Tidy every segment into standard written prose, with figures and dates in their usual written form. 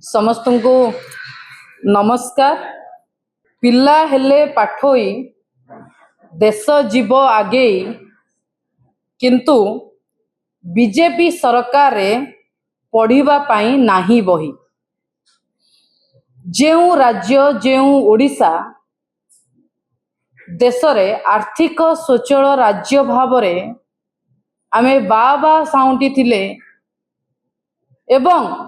समस्त को नमस्कार। पिला हेले पाठोई देश जीव आगे किंतु बीजेपी सरकार पढ़िबा पाई नाही बही। जेउ राज्य जेउ ओडिशा देश रे आर्थिक स्वचल राज्य भावरे आमे बाबा साउंटी थिले एवं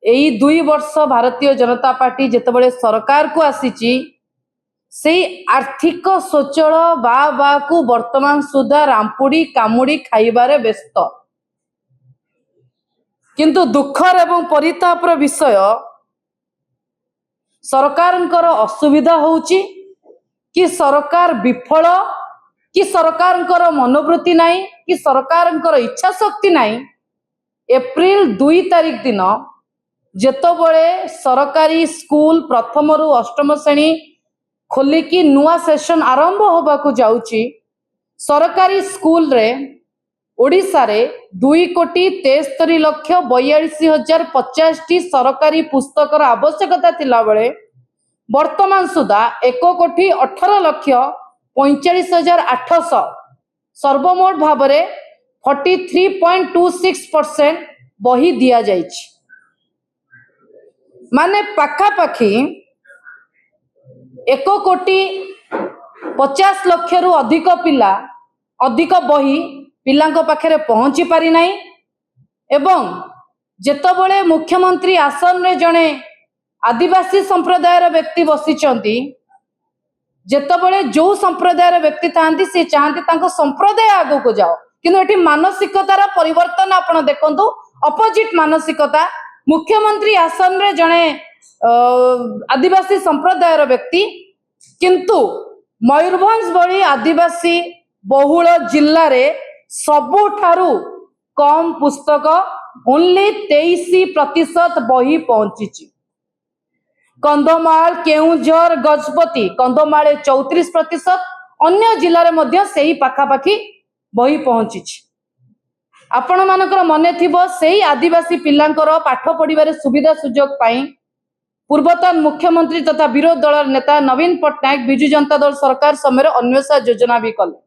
एई 2 वर्ष भारतीय जनता पार्टी जेतबळे सरकार को आसीची से आर्थिक स्वचल बाबा को वर्तमान सुधा रामपुड़ी कामुड़ी खाइबारे व्यस्त। किंतु दुखर एवं परितापर विषय सरकारंकर असुविधा होउची कि सरकार विफल कि सरकारंकर मनोवृत्ति नाही कि सरकारंकर इच्छा शक्ति नाही। एप्रिल 2 तारिख दिन जेतबळे सरकारी स्कूल प्रथम रु अष्टम श्रेणी खोलिकी नुआ सेशन आरंभ होबाकू जाउची सरकारी स्कूल रे ओडिशा रे 2,73,42,50 टी सरकारी पुस्तकर आवश्यकता थिला बेले वर्तमान सुधा 1,18,45,800 सर्वमोट भाबरे 43.26% बही दिया जाइछि। माने पाखापाखि 1,50,00,000 रु अधिक पिला अधिक बही पिलांको पाखरे पहुंची पारि नाही। एवं जेतबळे मुख्यमंत्री आसन रे जणे आदिवासी संप्रदायर व्यक्ति बसिचंती जेतबळे जो संप्रदायर व्यक्ति थांती से चाहती तांको संप्रदाय आगो को जाओ किंतु एठी मानसिकतार परिवर्तन आपण देखंतु अपोजिट मानसिकता। मुख्यमंत्री आसन रे जणे आदिवासी संप्रदायर व्यक्ति किंतु मयूरभंज भली आदिवासी बहुल जिल्ला रे सबुठारु कम पुस्तक ओनली 23% बही पहुंची। कंधमाल केउझर गजपति कंधमाले 34% अन्य जिल्ला रे मध्य सेही पाखापाखी बही पहुंची। आपण मानकर मने थिबो सेही आदिवासी पिलांकर पाठ पढ़िबारे सुविधा सुजोग पाई पूर्वतन मुख्यमंत्री तथा विरोध दल नेता नवीन पट्टनायक बिजु जनता दल सरकार समय अन्वेषा योजना भी कले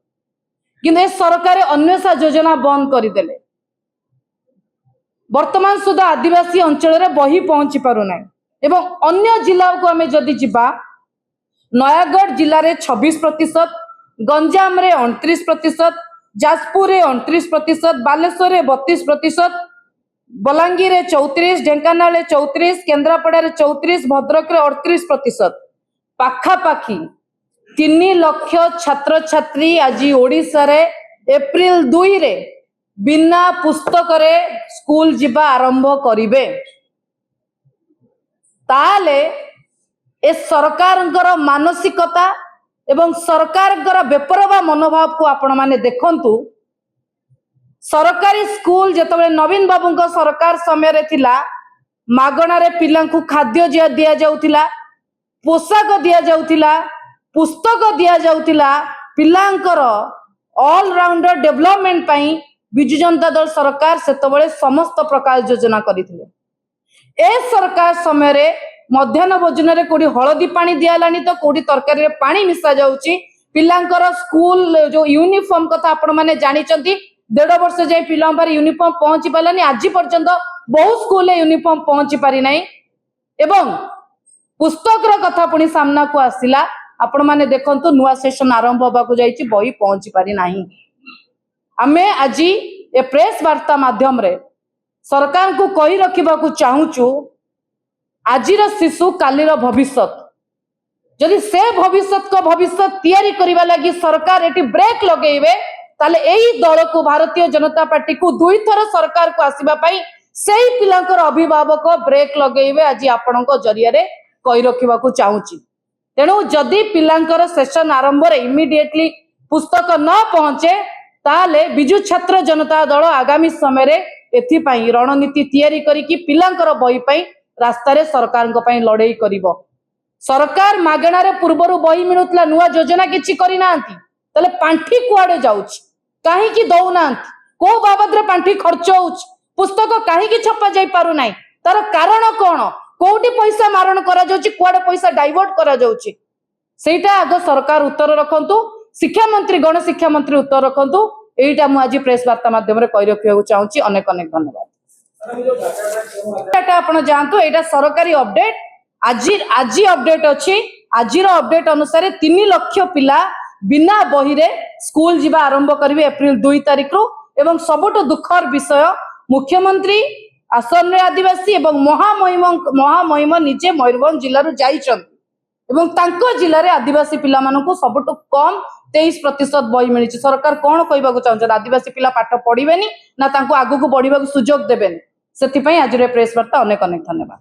किंतु ए सरकार अन्वेषा योजना बंद करदेले। वर्तमान सुधा आदिवासी अंचल रे बही पहुंची पारु नै। एवं अन्य जिला को आमे जदि जिबा नयागढ़ जिल्ला रे 26%, गंजाम रे 29%, जाजपुर रे 29%, बालेश्वर रे 32%, बलांगीर रे 34, ढेंकानाल रे 34, केन्द्रापड़ा रे 34, भद्रक रे 38%। पाखापाखी 3 लाख छात्र छात्री आज ओडिशा रे एप्रिल 2 रे बिना पुस्तक रे स्कूल जिबा आरंभ करिवे। ताले ए सरकारंकर मानसिकता एवं सरकारंकर बेपरवा मनोभाव को आपण माने देखंतु। सरकारी स्कूल जेतबे नवीन बाबूंको सरकार समय रे थिला मागणा रे पिलांकु खाद्य दिया जाउथिला, पोशाक दिया जाउथिला, पुस्तक दिया जाउथिला। पिलांकर ऑल राउंडर डेवलपमेंट पई बिजु जनता दल सरकार सेतबळे समस्त प्रकार योजना करिथिले। ए सरकार समय रे मध्याह्न भोजन रे कोडी हळदी पानी दियालानी तो कोडी तरकारी रे पानी मिसा जाउची। पिलांकर स्कूल जो यूनिफॉर्म कथा आपण माने जानिचंती 1.5 वर्ष जाय पिलां पर यूनिफॉर्म पहुंची पालानी आज पर्यंत बहुत स्कूल रे यूनिफॉर्म पहुंची पारि नाही। एवं पुस्तक रो कथा पुनी सामना को आसिला आपण माने देखंतु नुआ सेशन आरंभ होबा को जाईची बही पहुंची पारि नाही। आमे आज ए प्रेस वार्ता माध्यम रे सरकार को कही रखिबा को चाहूचु आजिर शिशु कालीर भविष्यत जदि से भविष्यत को भविष्यत तैयारी करिबा लागि सरकार एटी ब्रेक लगेइबे ताले एही दल को भारतीय जनता पार्टी को 2 थर सरकार को आसीबा पई सेही पिलांकर अभिभावक ब्रेक लगेइबे आज आपणको जरिया रे कही रखिबा को चाहूची। तेणु जदि पिलांकर सेशन आरंभ रे इमिडिएटली पुस्तक न पहुंचे ताले बिजु छात्र जनता दल आगामी समय रे एथि पई रणनीति तैयारी करिकी पिलांकर बही पई रास्ता रे सरकार को पई लड़ाई करिवो। सरकार मागणा रे पूर्वरु बही मिलुतला नुआ योजना किछि करि नांती तले पांठी कुआडे जाउछि काहे कि दउ नांती को बाबद रे पांठी खर्च होउछि पुस्तक काहे कि छपा जाई पारु नाही तार कारण कौन कोटी पैसा मारण करा जाउची कुआडे पैसा डाइवर्ट करा जाउची सेटा आग सरकार उत्तर रखंतु शिक्षा मंत्री गण शिक्षा मंत्री उत्तर रखंतु एटा मु आज प्रेस वार्ता माध्यम रे कहि रखियो चाहूची अनेक अनेक धन्यवाद एटा आपण जानतु एटा सरकारी अपडेट आज अपडेट अछि आजिर अपडेट अनुसार 3 लाख पिला बिना बही रे स्कूल जीवा आरंभ करिवे एप्रिल 2 तारिख रु एवं सबटो दुखर विषय मुख्यमंत्री आसन आदिवासी एवं महामहिम निजे मयूरभंज जिल्ला रु जाइछन एवं तांको जिल्ला रे आदिवासी पिला मानकु सबटो कम 23% बही मिली सरकार कौन कहबाकू चाहछन आदिवासी पिला पाठ पढ़िबेनी ना तांको आगु को बढ़िबा सुजोग देबेनी सेति पई आज रे प्रेस वार्ता अनेक अनेक धन्यवाद।